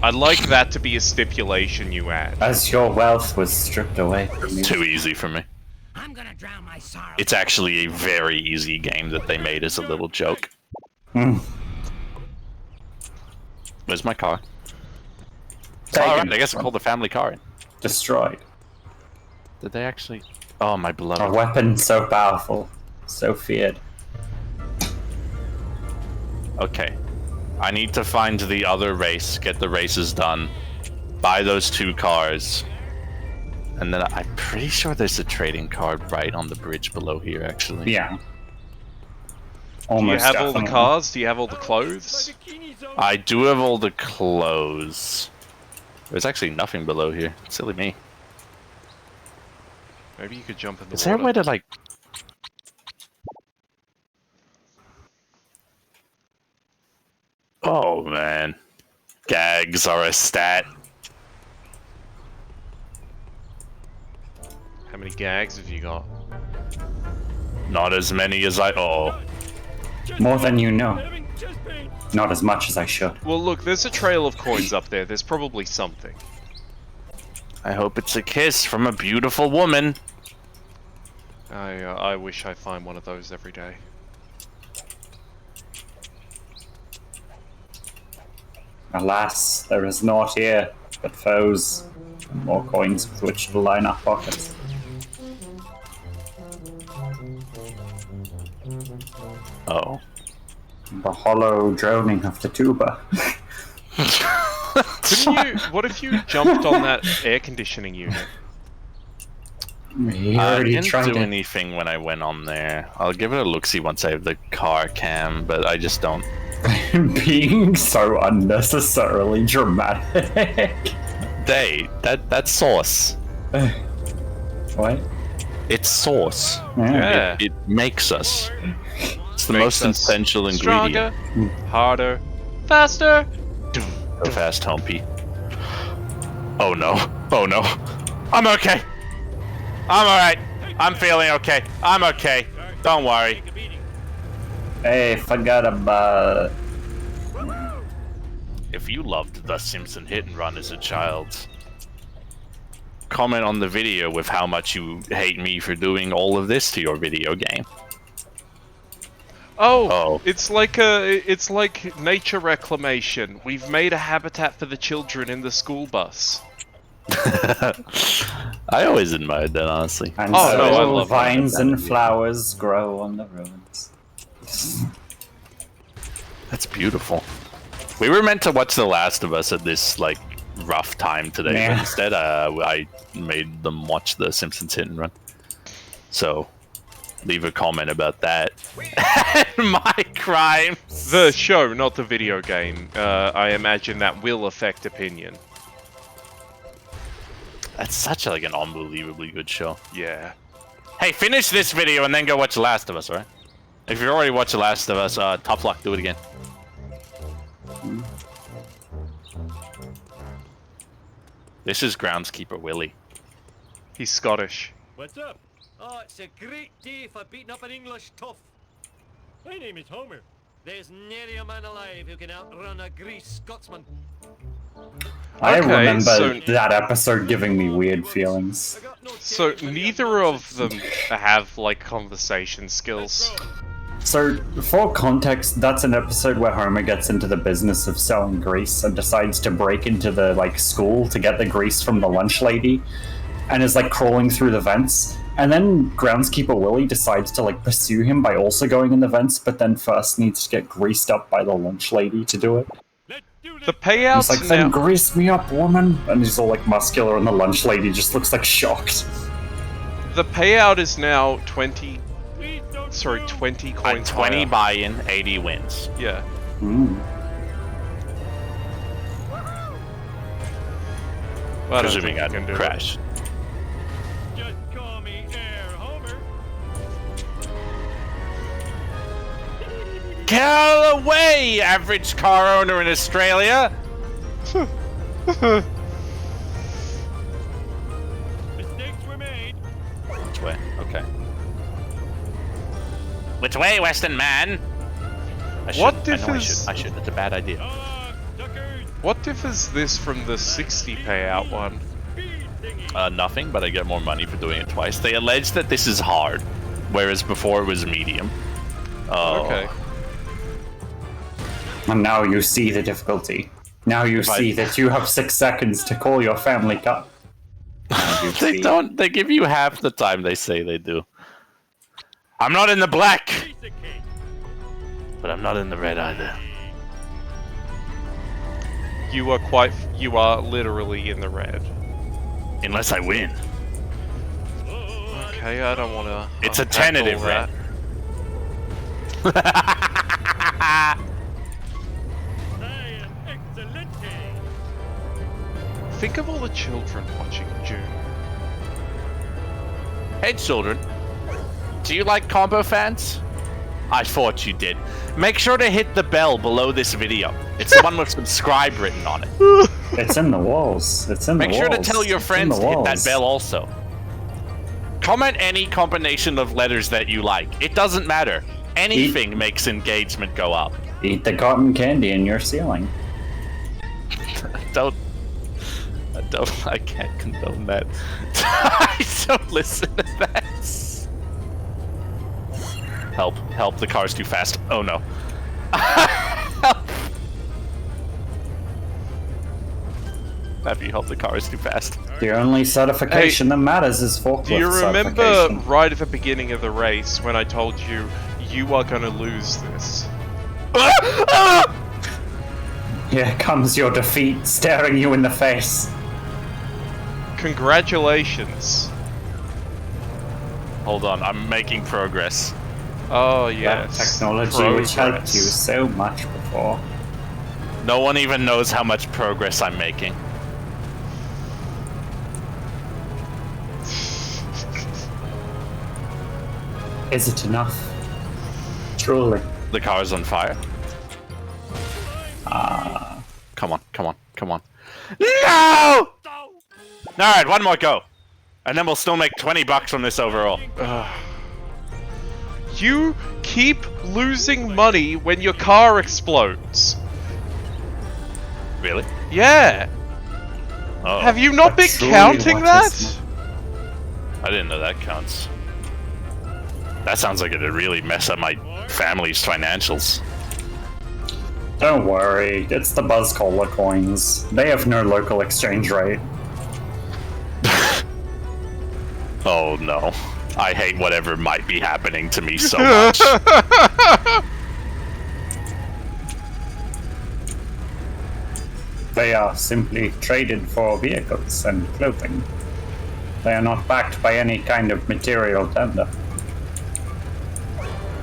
I'd like that to be a stipulation you add. As your wealth was stripped away from you. Too easy for me. I'm gonna drown my sorrow. It's actually a very easy game that they made as a little joke. Where's my car? Alright, I guess I pulled the family car in. Destroyed. Did they actually? Oh, my beloved. A weapon so powerful, so feared. Okay. I need to find the other race, get the races done, buy those 2 cars, and then I'm pretty sure there's a trading card right on the bridge below here, actually. Yeah. Do you Almost have all the definitely. cars? Do you have all the clothes? I do have all the clothes. There's actually nothing below here. Silly me. Maybe you could jump in the Is there a water. way to, like... Oh, man. Gags are a stat. How many gags have you got? Not as many as I... Oh. More than you know. Not as much as I should. Well, look, there's a trail of coins up there. There's probably something. I hope it's a kiss from a beautiful woman. I wish I find one of those every day. Alas, there is naught here but foes and more coins with which to line our pockets. Oh. The hollow droning of the tuba. Couldn't you? What if you jumped on that air conditioning unit? He I already didn't tried do it. anything when I went on there. I'll give it a look-see once I have the car cam, but I just don't. Being so unnecessarily dramatic. That's sauce. What? It's sauce. Yeah. It makes us. It's the Makes most us essential ingredient. Stronger, harder, faster. Go fast, Humpy. Oh no. Oh no. I'm okay. I'm alright. I'm feeling okay. I'm okay. Don't worry. Hey, forgot about... If you loved the Simpson Hit and Run as a child, comment on the video with how much you hate me for doing all of this to your video game. Oh, it's like nature reclamation. We've made a habitat for the children in the school bus. I always admired that, honestly. And Oh, so no, I love vines that. and flowers grow on the ruins. That's beautiful. We were meant to watch The Last of Us at this, like, rough time today, Yeah. but instead I made them watch the Simpsons Hit and Run. So, leave a comment about that. My crimes! The show, not the video game. I imagine that will affect opinion. That's such like an unbelievably good show. Yeah. Hey, finish this video and then go watch The Last of Us, alright? If you already watched The Last of Us, tough luck, do it again. This is groundskeeper Willie. He's Scottish. What's up? Oh, it's a great day for beating up an English tough. My name is Homer. There's nary a man alive who can outrun a greased Scotsman. I Okay, remember so- that episode giving me weird feelings. So neither of them have like conversation skills. So, for context, that's an episode where Homer gets into the business of selling grease and decides to break into the, like, school to get the grease from the lunch lady, and is, like, crawling through the vents. And then Groundskeeper Willie decides to, like, pursue him by also going in the vents, but then first needs to get greased up by the lunch lady to do it. The payouts He's like, then grease me up, woman! And he's all, like, muscular, and the lunch lady just looks, like, shocked. The payout is now 20 coins. 20 higher. buy-in, 80 wins. Yeah. Mm. Well, I don't Presuming think I you can didn't do it. crash. Just call me Air Homer. Get away, average car owner in Australia! Mistakes were made. Which way? Okay. Which way, Western man? I What shouldn't. I know differs- I should. It's a bad idea. Ah, suckers. What differs this from the 60 payout one? Nothing, but I get more money for doing it twice. They allege that this is hard, whereas before it was medium. Okay. And now you see the difficulty. Now you see that you have 6 seconds to call your family cut. They don't. They give you half the time they say they do. I'm not in the black, but I'm not in the red either. You are literally in the red. Unless I win. Okay, I don't want to. It's a tentative red. Think of all the children watching June. Hey children, do you like combo fans? I thought you did. Make sure to hit the bell below this video. It's the one with subscribe written on it. It's in the walls. It's in the walls. Make sure to tell your friends to hit that bell also. Comment any combination of letters that you like. It doesn't matter. Anything makes engagement go up. Eat the cotton candy in your ceiling. I can't condone that. I don't listen to that. Help, the car's too fast. Oh no. Help. Matthew, help, the car is too fast. The only certification that matters is forklift Do you remember certification. right at the beginning of the race when I told you you are gonna lose this? Here comes your defeat staring you in the face. Congratulations. Hold on, I'm making progress. Oh yes. That technology which helped you so much before. No one even knows how much progress I'm making. Is it enough? Truly. The car's on fire. Come on, come on, come on. No! Alright, one more go. And then we'll still make 20 bucks from this overall. You keep losing money when your car explodes. Really? Yeah. Oh. Have you not been counting that? I didn't know that counts. That sounds like it'd really mess up my family's financials. Don't worry, it's the Buzz Cola coins. They have no local exchange rate. Oh no. I hate whatever might be happening to me so much. They are simply traded for vehicles and clothing. They are not backed by any kind of material tender.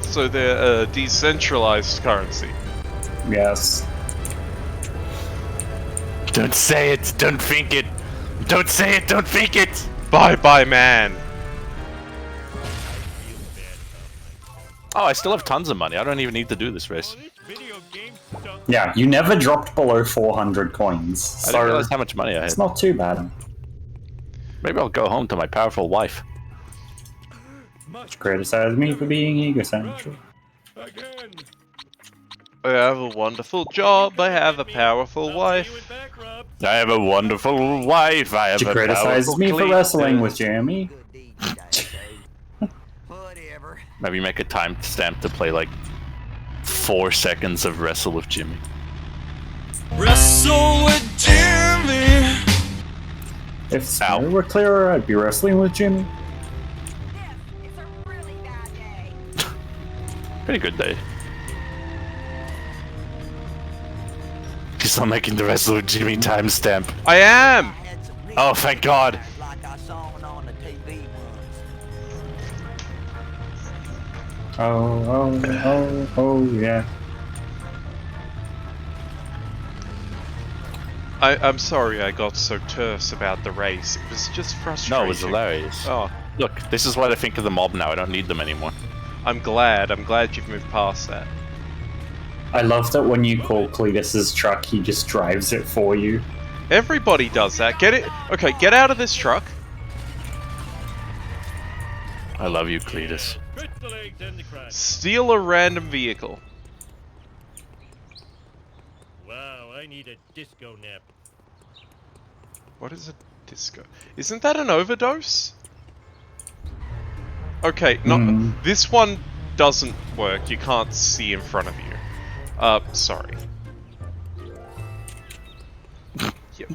So they're a decentralized currency. Yes. Don't say it, don't think it. Don't say it, don't think it. Bye-bye, man. Oh, I still have tons of money. I don't even need to do this race. Yeah, you never dropped below 400 coins. I didn't realize how much money I had. It's not too bad. Maybe I'll go home to my powerful wife. Criticize me for being egocentric. I have a wonderful job. I have a powerful wife. I have a wonderful wife. I have Did you a criticize powerful me for cleaner. wrestling with Jeremy? Maybe make a timestamp to play like 4 seconds of Wrestle with Jimmy. Wrestle with Jimmy. If Snow were clearer, I'd be wrestling with Jimmy. Pretty good day. He's not making the Wrestle with Jimmy timestamp. I am! Oh, thank God. Oh, yeah. I'm sorry I got so terse about the race. It was just frustrating. No, it was hilarious. Oh. Look, this is what I think of the mob now. I don't need them anymore. I'm glad you've moved past that. I love that when you call Cletus's truck, he just drives it for you. Everybody does that. Get it? Okay, get out of this truck. I love you, Cletus. Steal a random vehicle. Wow, I I need a disco nap. What is a disco? Isn't that an overdose? Okay, no, this one doesn't work. You can't see in front of you. Sorry. Yep.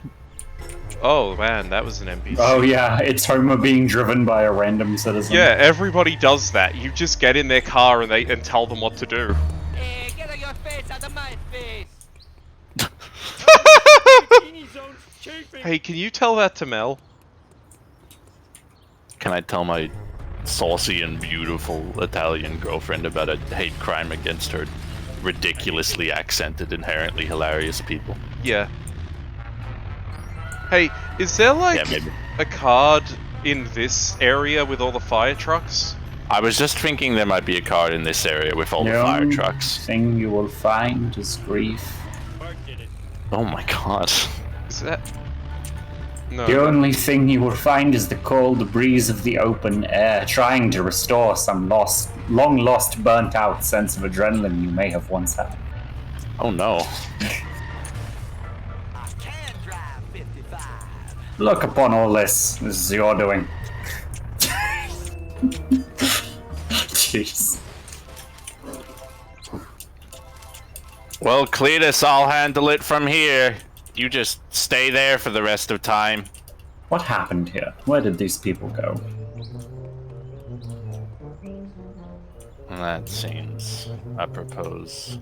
Oh man, that was an NPC. Oh yeah, it's Homer being driven by a random citizen. Yeah, everybody does that. You just get in their car and tell them what to do. Hey, get your face out of my face! Hey, can you tell that to Mel? Can I tell my saucy and beautiful Italian girlfriend about a hate crime against her ridiculously accented, inherently hilarious people? Yeah. Hey, is there like a card in this area with all the fire trucks? I was just thinking there might be a card in this area with all the fire trucks. The thing you will find is grief. Oh my god. Is that... No. The only thing you will find is the cold breeze of the open air, trying to restore some long lost, burnt out sense of adrenaline you may have once had. Oh no. Look upon all this. This is your doing. Jeez. Well, Cletus, I'll handle it from here. You just stay there for the rest of time. What happened here? Where did these people go? That seems apropos.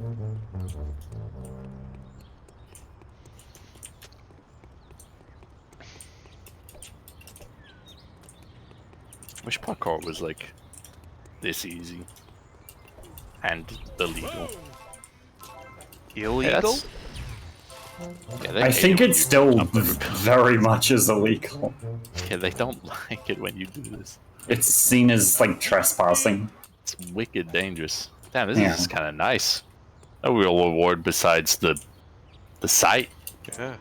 Wish parkour was like this easy and illegal. Illegal? Yeah, I think it still very much is illegal. Yeah, they don't like it when you do this. It's seen as like trespassing. It's wicked dangerous. Damn, this is kind of nice. A real reward besides the sight. Yeah.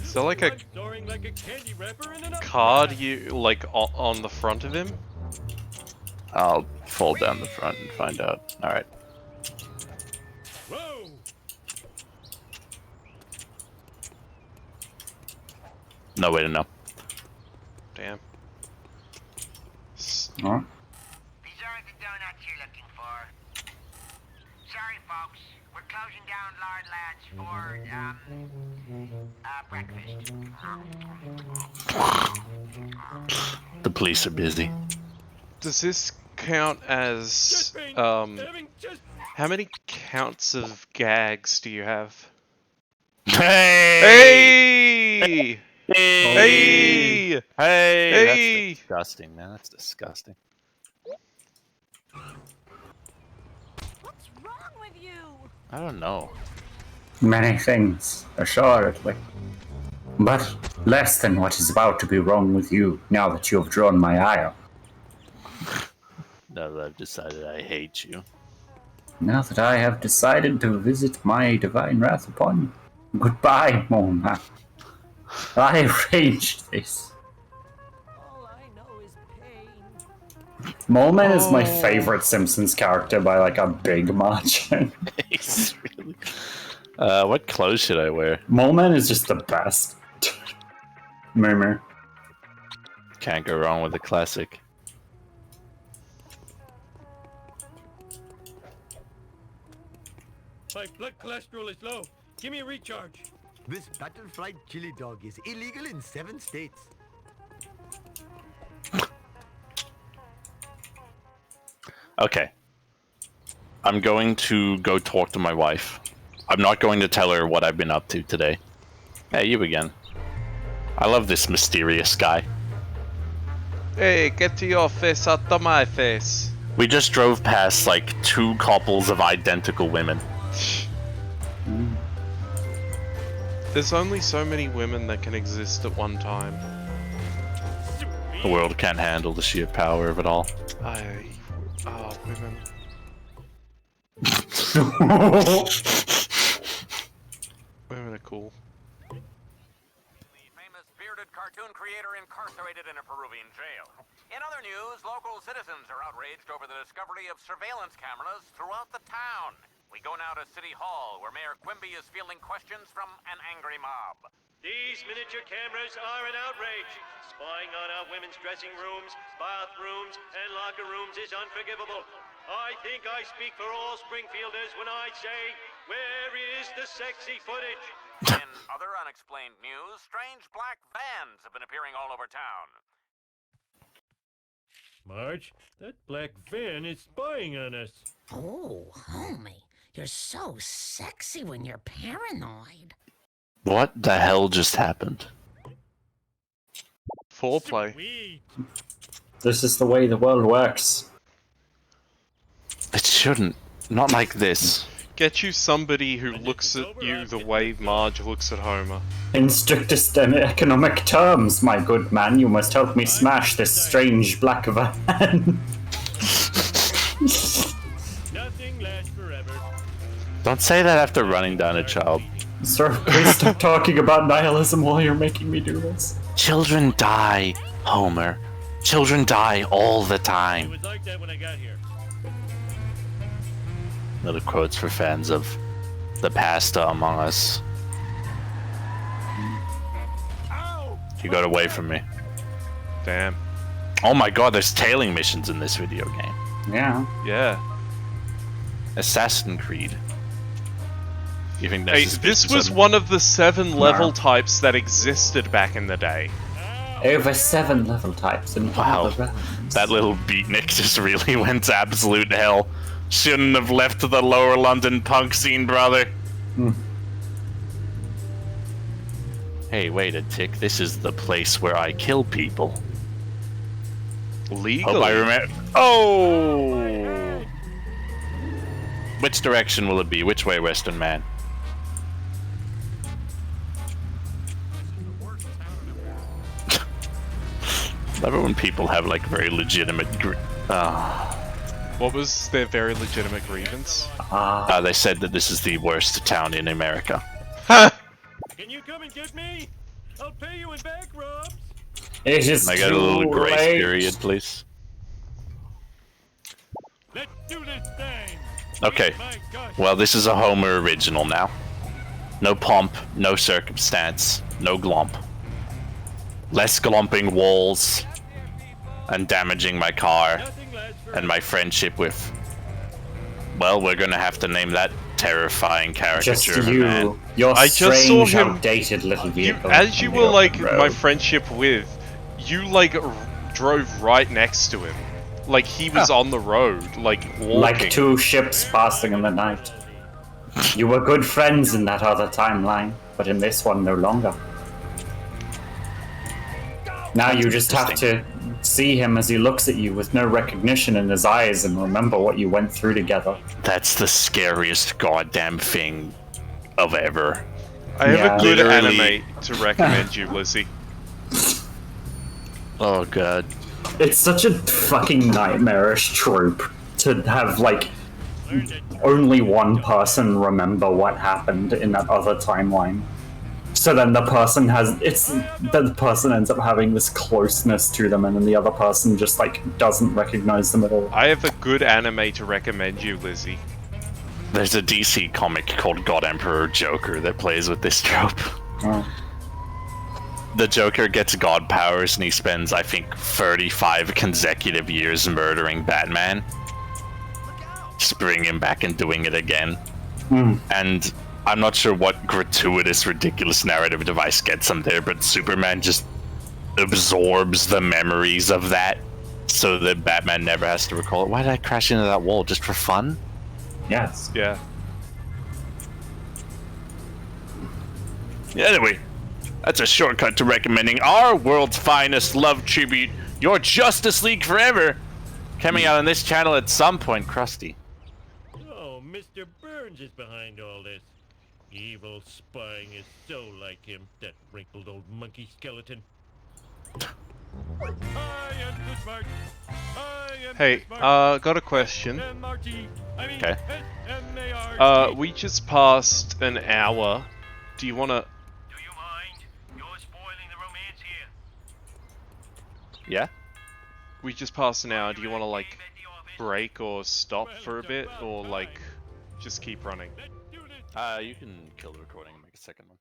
Is there like a card you like on the front of him? I'll fall down the front and find out. All right. No way to know. Damn. These aren't the donuts you're looking for. Sorry, folks. We're closing down Lard Lads for, breakfast. The police are busy. Does this count as, how many counts of gags do you have? Hey! Hey! Hey! Hey! That's disgusting, man. That's disgusting. What's wrong with you? I don't know. Many things, assuredly. But less than what is about to be wrong with you, now that you have drawn my ire. Now that I've decided I hate you. Now that I have decided to visit my divine wrath upon you. Goodbye, Mona. I arranged this. All I know is pain. Moleman is my favorite Simpsons character by like a big margin. He's really... what clothes should I wear? Moleman is just the best. Murmur. Can't go wrong with a classic. My blood cholesterol is low. Give me a recharge. This battle-fried chili dog is illegal in 7 states. Okay. I'm going to go talk to my wife. I'm not going to tell her what I've been up to today. Hey, you again. I love this mysterious guy. Hey, get your face out of my face. We just drove past like 2 couples of identical women. There's only so many women that can exist at one time. The world can't handle the sheer power of it all. Women. Women are cool. Famous bearded cartoon creator incarcerated in a Peruvian jail. In other news, local citizens are outraged over the discovery of surveillance cameras throughout the town. We go now to City Hall, where Mayor Quimby is fielding questions from an angry mob. These miniature cameras are an outrage. Spying on our women's dressing rooms, bathrooms, and locker rooms is unforgivable. I think I speak for all Springfielders when I say, where is the sexy footage? In other unexplained news, strange black vans have been appearing all over town. Marge, that black van is spying on us. Oh, homie, you're so sexy when you're paranoid. What the hell just happened? Foreplay. Sweet. This is the way the world works. It shouldn't. Not like this. Get you somebody who looks at you the way Marge looks at Homer. In strictest economic terms, my good man, you must help me smash this strange black van. Nothing lasts forever. Don't say that after running down a child. Sir, please stop talking about nihilism while you're making me do this. Children die, Homer. Children die all the It time. was like that when I got here. Little quotes for fans of the pasta among us. You got away from me. Damn. Oh my god, there's tailing missions in this video game. Yeah. Yeah. Assassin's Creed. You think Hey, that's this was one of the 7 No. level types that existed back in the day. Over 7 level types in all the realms. That little beatnik just really went to absolute hell. Shouldn't have left the lower London punk scene, brother. Hey, wait a tick. This is the place where I kill people. Legally. Hope I remember. Oh! Which direction will it be? Which way, Western man? I love it when people have like very legitimate. What was their very legitimate grievance? They said that this is the worst town in America. Can you come and get me? I'll pay you in back rubs. It is I got a little too grace late. period, please. Let's do this thing. Okay. My gosh. Well, this is a Homer original now. No pomp, no circumstance, no glomp. Less glomping walls and damaging my car Nothing lasts forever. and my friendship with. Well, we're gonna have to name that terrifying Just caricature of a you, man. your I just saw strange, him- outdated little vehicle. As you on the were open like road. my friendship with, you like drove right next to him. Like he was on the road, like walking. Like 2 ships passing in the night. You were good friends in that other timeline, but in this one, no longer. Now you just have to see him as he looks at you with no recognition in his eyes and remember what you went through together. That's the scariest goddamn thing of ever. I have Yeah. a good Literally. anime to recommend you, Lizzie. Oh god. It's such a fucking nightmarish trope to have, like, only one person remember what happened in that other timeline. So then the person the person ends up having this closeness to them, and then the other person just, like, doesn't recognize them at all. I have a good anime to recommend you, Lizzie. There's a DC comic called God Emperor Joker that plays with this trope. Oh. The Joker gets god powers and he spends, I think, 35 consecutive years murdering Batman. Just bring him back and doing it again. And I'm not sure what gratuitous, ridiculous narrative device gets him there, but Superman just absorbs the memories of that so that Batman never has to recall it. Why did I crash into that wall? Just for fun? Yes. Yeah. Anyway, that's a shortcut to recommending our world's finest love tribute, Your Justice League Forever, coming out on this channel at some point. Krusty. Oh, Mr. Burns is behind all this. Evil spying is so like him, that wrinkled old monkey skeleton. I am the smart. I am Hey, the smart. got a question. M-R-T, I mean, Okay. S-M-A-R-T. We just passed an hour. Do you wanna... Do you mind? You're spoiling the romance here. Yeah? We just passed an hour. Do you wanna, like, break or stop for a bit? Or, like... just keep running? You can kill the recording and make a second one.